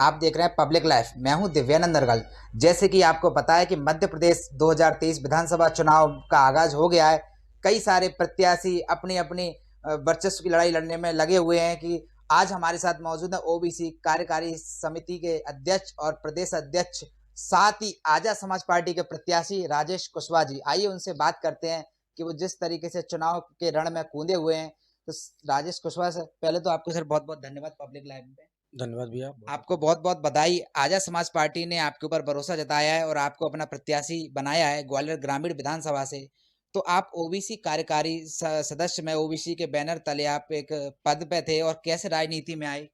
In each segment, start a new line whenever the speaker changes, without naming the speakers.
आप देख रहे हैं पब्लिक लाइफ। मैं हूं दिव्यानंद नरगल। जैसे कि आपको पता है कि मध्य प्रदेश 2023 विधानसभा चुनाव का आगाज हो गया है। कई सारे प्रत्याशी अपनी अपनी वर्चस्व की लड़ाई लड़ने में लगे हुए हैं। कि आज हमारे साथ मौजूद है ओबीसी कार्यकारी समिति के अध्यक्ष और प्रदेश अध्यक्ष, साथ ही आजा समाज पार्टी के प्रत्याशी राजेश कुशवाहा जी। आइए उनसे बात करते हैं कि वो जिस तरीके से चुनाव के रण में कूदे हुए हैं। तो राजेश कुशवाहा सर, पहले तो आपको सर बहुत बहुत धन्यवाद पब्लिक लाइव में।
धन्यवाद भैया।
आपको बहुत बहुत बधाई। आजा समाज पार्टी ने आपके ऊपर भरोसा जताया है और आपको अपना प्रत्याशी बनाया है ग्वालियर ग्रामीण विधानसभा से। तो आप ओबीसी कार्यकारी सदस्य में ओबीसी के बैनर तले आप एक पद पे थे, और कैसे राजनीति में आए?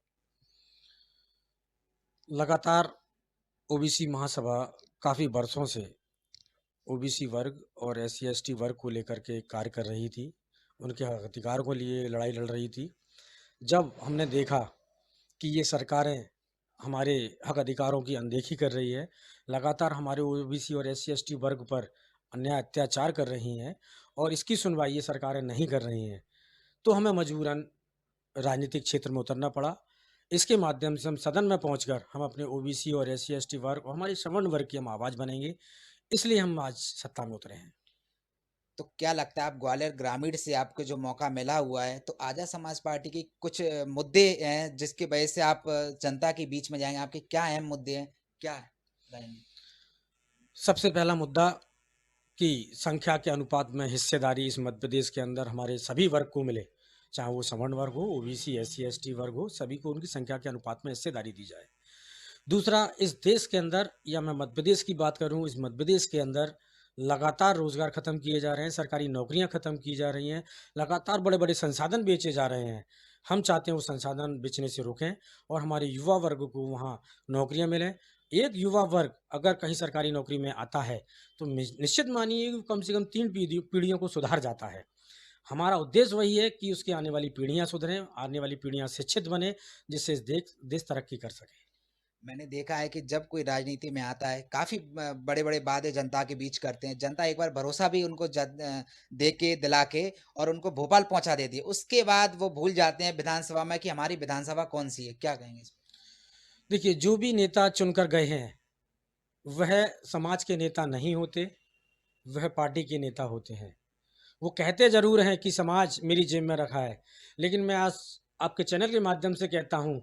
लगातार ओबीसी महासभा काफ़ी वर्षों से ओबीसी वर्ग और एससी/एसटी वर्ग को लेकर के कार्य कर रही थी, उनके हक अधिकार को लिए लड़ाई लड़ रही थी। जब हमने देखा कि ये सरकारें हमारे हक अधिकारों की अनदेखी कर रही है, लगातार हमारे ओबीसी और एससी/एसटी वर्ग पर अन्याय अत्याचार कर रही हैं और इसकी सुनवाई ये सरकारें नहीं कर रही हैं, तो हमें मजबूरन राजनीतिक क्षेत्र में उतरना पड़ा। इसके माध्यम से हम सदन में पहुंचकर हम अपने ओबीसी और एससी/एसटी वर्ग और हमारे सवर्ण वर्ग की हम आवाज़ बनेंगे, इसलिए हम आज सत्ता में उतरे हैं।
तो क्या लगता है, आप ग्वालियर ग्रामीण से आपको जो मौका मिला हुआ है, तो आजा समाज पार्टी की कुछ मुद्दे हैं जिसकी वजह से आप जनता के बीच में जाएंगे? आपके क्या अहम मुद्दे हैं, क्या रहेंगे?
सबसे पहला मुद्दा कि संख्या के अनुपात में हिस्सेदारी इस मध्य प्रदेश के अंदर हमारे सभी वर्ग को मिले, चाहे वो सवर्ण वर्ग हो, ओबीसी, एससी/एसटी वर्ग हो, सभी को उनकी संख्या के अनुपात में हिस्सेदारी दी जाए। दूसरा, इस देश के अंदर या मैं मध्य प्रदेश की बात करूं, इस मध्य प्रदेश के अंदर लगातार रोजगार खत्म किए जा रहे हैं, सरकारी नौकरियां खत्म की जा रही हैं, लगातार बड़े बड़े संसाधन बेचे जा रहे हैं। हम चाहते हैं वो संसाधन बेचने से रोकें और हमारे युवा वर्ग को वहाँ नौकरियां मिलें। एक युवा वर्ग अगर कहीं सरकारी नौकरी में आता है तो निश्चित मानिए कि कम से कम 3 पीढ़ियों को सुधार जाता है। हमारा उद्देश्य वही है कि उसकी आने वाली पीढ़ियां सुधरें, आने वाली पीढ़ियां शिक्षित बने, जिससे इस देश तरक्की कर सके।
मैंने देखा है कि जब कोई राजनीति में आता है, काफ़ी बड़े-बड़े वादे जनता के बीच करते हैं। जनता एक बार भरोसा भी उनको दे के, दिला के, और उनको भोपाल पहुँचा देती है। उसके बाद वो भूल जाते हैं विधानसभा में कि हमारी विधानसभा कौन-सी है। क्या कहेंगे इस पे?
देखिए, जो भी नेता चुनकर गए हैं, वह समाज के नेता नहीं होते, वह पार्टी के नेता होते हैं। वो कहते ज़रूर हैं कि समाज मेरी जेब में रखा है, लेकिन मैं आज आपके चैनल के माध्यम से कहता हूँ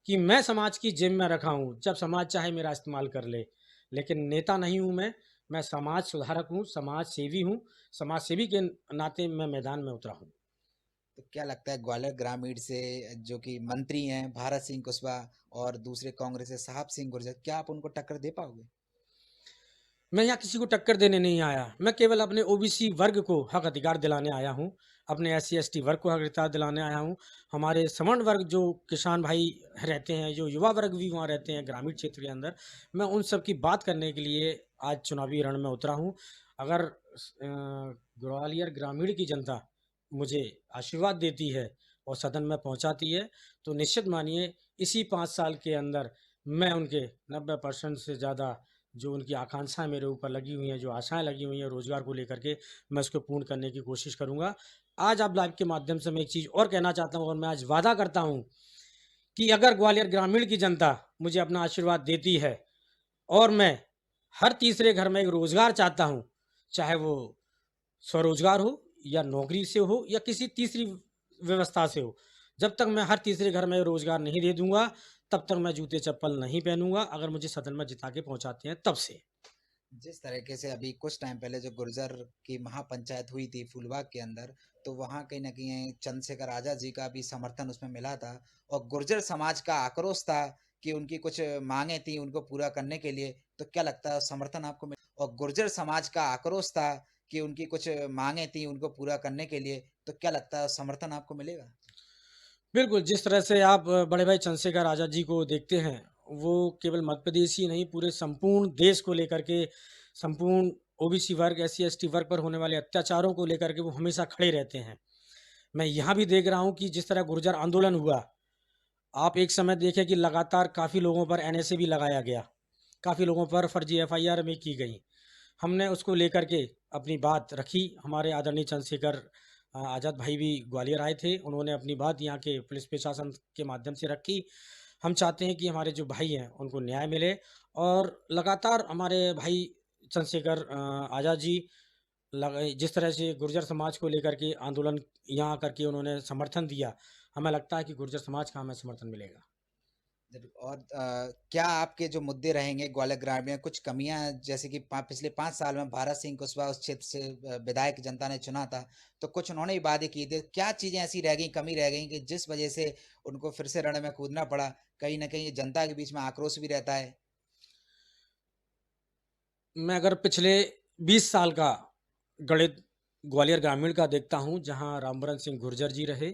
कि मैं समाज की जेब में रखा हूँ, जब समाज चाहे मेरा इस्तेमाल कर ले। लेकिन नेता नहीं हूँ मैं समाज सुधारक हूँ, समाज सेवी हूँ, समाज सेवी के नाते मैं मैदान में उतरा हूँ।
तो क्या लगता है, ग्वालियर ग्रामीण से जो कि मंत्री हैं भारत सिंह कुशवाहा और दूसरे कांग्रेस से साहब सिंह गुर्जर, क्या आप उनको टक्कर दे पाओगे?
मैं यहाँ किसी को टक्कर देने नहीं आया, मैं केवल अपने ओबीसी वर्ग को हक अधिकार दिलाने आया हूँ, अपने एससी/एसटी वर्ग को हक अधिकार दिलाने आया हूँ। हमारे सवर्ण वर्ग जो किसान भाई रहते हैं, जो युवा वर्ग भी वहाँ रहते हैं ग्रामीण क्षेत्र के अंदर, मैं उन सब की बात करने के लिए आज चुनावी रण में उतरा हूँ। अगर ग्वालियर ग्रामीण की जनता मुझे आशीर्वाद देती है और सदन में पहुँचाती है, तो निश्चित मानिए इसी 5 साल के अंदर मैं उनके 90% से ज़्यादा जो उनकी आकांक्षाएँ मेरे ऊपर लगी हुई हैं, जो आशाएँ लगी हुई हैं रोज़गार को लेकर के, मैं उसको पूर्ण करने की कोशिश करूँगा। आज आप लाइव के माध्यम से मैं एक चीज़ और कहना चाहता हूँ और मैं आज वादा करता हूँ कि अगर ग्वालियर ग्रामीण की जनता मुझे अपना आशीर्वाद देती है और मैं हर तीसरे घर में एक रोज़गार चाहता हूँ, चाहे वो स्वरोज़गार हो या नौकरी से हो या किसी तीसरी व्यवस्था से हो। जब तक मैं हर तीसरे घर में रोज़गार नहीं दे दूँगा, तब तक मैं जूते-चप्पल नहीं पहनूँगा, अगर मुझे सदन में जिता के पहुँचाते हैं तब से।
जिस तरीके से अभी कुछ टाइम पहले जो गुर्जर की महापंचायत हुई थी फूलबाग के अंदर, तो वहाँ कहीं न कहीं चंद्रशेखर आज़ाद जी का भी समर्थन उसमें मिला था, और गुर्जर समाज का आक्रोश था कि उनकी कुछ माँगें थी उनको पूरा करने के लिए। तो क्या लगता है, समर्थन आपको मिला? और गुर्जर समाज का आक्रोश था कि उनकी कुछ माँगें थी उनको पूरा करने के लिए, तो क्या लगता है, समर्थन आपको मिलेगा?
बिल्कुल, जिस तरह से आप बड़े भाई चंद्रशेखर आज़ाद जी को देखते हैं, वो केवल मध्य प्रदेश ही नहीं, पूरे संपूर्ण देश को लेकर के, संपूर्ण ओबीसी वर्ग, एससी/एसटी वर्ग पर होने वाले अत्याचारों को लेकर के वो हमेशा खड़े रहते हैं। मैं यहाँ भी देख रहा हूँ कि जिस तरह गुर्जर आंदोलन हुआ, आप एक समय देखें कि लगातार काफ़ी लोगों पर एनएसए भी लगाया गया, काफ़ी लोगों पर फर्जी एफआईआर भी की गई। हमने उसको लेकर के अपनी बात रखी, हमारे आदरणीय चंद्रशेखर आज़ाद भाई भी ग्वालियर आए थे, उन्होंने अपनी बात यहाँ के पुलिस प्रशासन के माध्यम से रखी। हम चाहते हैं कि हमारे जो भाई हैं, उनको न्याय मिले और लगातार हमारे भाई चंद्रशेखर आज़ाद जी जिस तरह से गुर्जर समाज को लेकर के आंदोलन यहाँ आकर के उन्होंने समर्थन दिया, हमें लगता है कि गुर्जर समाज का हमें समर्थन मिलेगा।
और क्या आपके जो मुद्दे रहेंगे ग्वालियर ग्रामीण में कुछ कमियां, जैसे कि पिछले 5 साल में भारत सिंह कुशवाहा उस क्षेत्र से विधायक जनता ने चुना था, तो कुछ उन्होंने ही वादे किए थे, क्या चीजें ऐसी रह गई, कमी रह गई कि जिस वजह से उनको फिर से रण में कूदना पड़ा? कहीं ना कहीं जनता के बीच में आक्रोश भी रहता है।
मैं अगर पिछले 20 साल का गणित ग्वालियर ग्रामीण का देखता हूँ, जहाँ रामवरण सिंह गुर्जर जी रहे,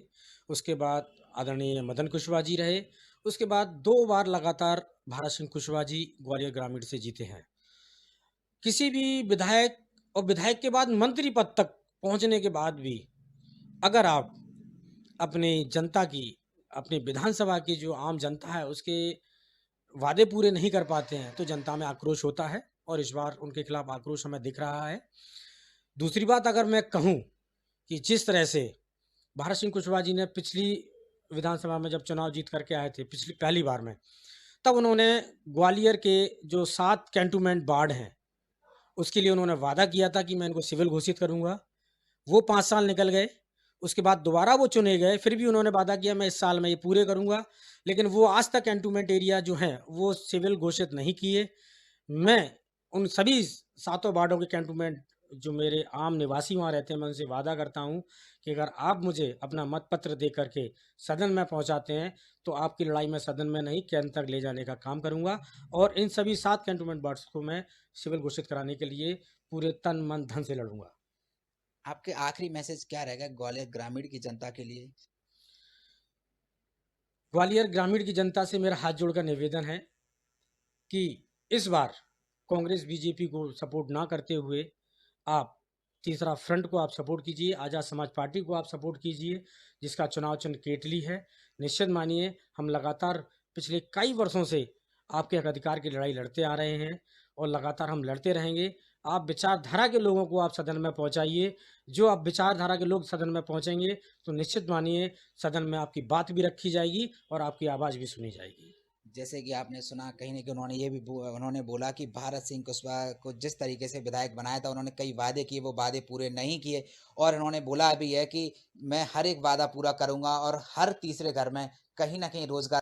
उसके बाद आदरणीय मदन कुशवाहा जी रहे, उसके बाद 2 बार लगातार भारत सिंह कुशवाहा जी ग्वालियर ग्रामीण से जीते हैं। किसी भी विधायक और विधायक के बाद मंत्री पद तक पहुँचने के बाद भी अगर आप अपनी जनता की, अपनी विधानसभा की जो आम जनता है, उसके वादे पूरे नहीं कर पाते हैं, तो जनता में आक्रोश होता है और इस बार उनके खिलाफ आक्रोश हमें दिख रहा है। दूसरी बात अगर मैं कहूँ कि जिस तरह से भारत सिंह कुशवाहा जी ने पिछली विधानसभा में जब चुनाव जीत करके आए थे, पिछली पहली बार में, तब उन्होंने ग्वालियर के जो 7 कैंटोनमेंट वार्ड हैं, उसके लिए उन्होंने वादा किया था कि मैं इनको सिविल घोषित करूँगा। वो 5 साल निकल गए, उसके बाद दोबारा वो चुने गए, फिर भी उन्होंने वादा किया मैं इस साल में ये पूरे करूँगा, लेकिन वो आज तक कैंटोनमेंट एरिया जो हैं, वो सिविल घोषित नहीं किए। मैं उन सभी सातों वार्डों के कैंटोनमेंट जो मेरे आम निवासी वहाँ रहते हैं, मैं उनसे वादा करता हूँ कि अगर आप मुझे अपना मत पत्र दे करके सदन में पहुँचाते हैं, तो आपकी लड़ाई मैं सदन में नहीं, केंद्र तक ले जाने का काम करूँगा और इन सभी 7 कैंटोनमेंट वार्ड्स को मैं सिविल घोषित कराने के लिए पूरे तन, मन, धन से लड़ूँगा।
आपके आखिरी मैसेज क्या रहेगा ग्वालियर ग्रामीण की जनता के लिए?
ग्वालियर ग्रामीण की जनता से मेरा हाथ जोड़कर निवेदन है कि इस बार कांग्रेस बीजेपी को सपोर्ट ना करते हुए आप तीसरा फ्रंट को आप सपोर्ट कीजिए, आज़ाद समाज पार्टी को आप सपोर्ट कीजिए, जिसका चुनाव चिन्ह केतली है। निश्चित मानिए हम लगातार पिछले कई वर्षों से आपके हक अधिकार की लड़ाई लड़ते आ रहे हैं और लगातार हम लड़ते रहेंगे। आप विचारधारा के लोगों को आप सदन में पहुंचाइए। जो आप विचारधारा के लोग सदन में पहुंचेंगे, तो निश्चित मानिए सदन में आपकी बात भी रखी जाएगी और आपकी आवाज़ भी सुनी जाएगी।
जैसे कि आपने सुना कहीं न कहीं उन्होंने ये भी उन्होंने बोला कि भारत सिंह कुशवाहा को जिस तरीके से विधायक बनाया था, उन्होंने कई वादे किए, वो वादे पूरे नहीं किए और उन्होंने बोला भी है कि मैं हर एक वादा पूरा करूँगा और हर तीसरे घर में कहीं न कहीं रोज़गार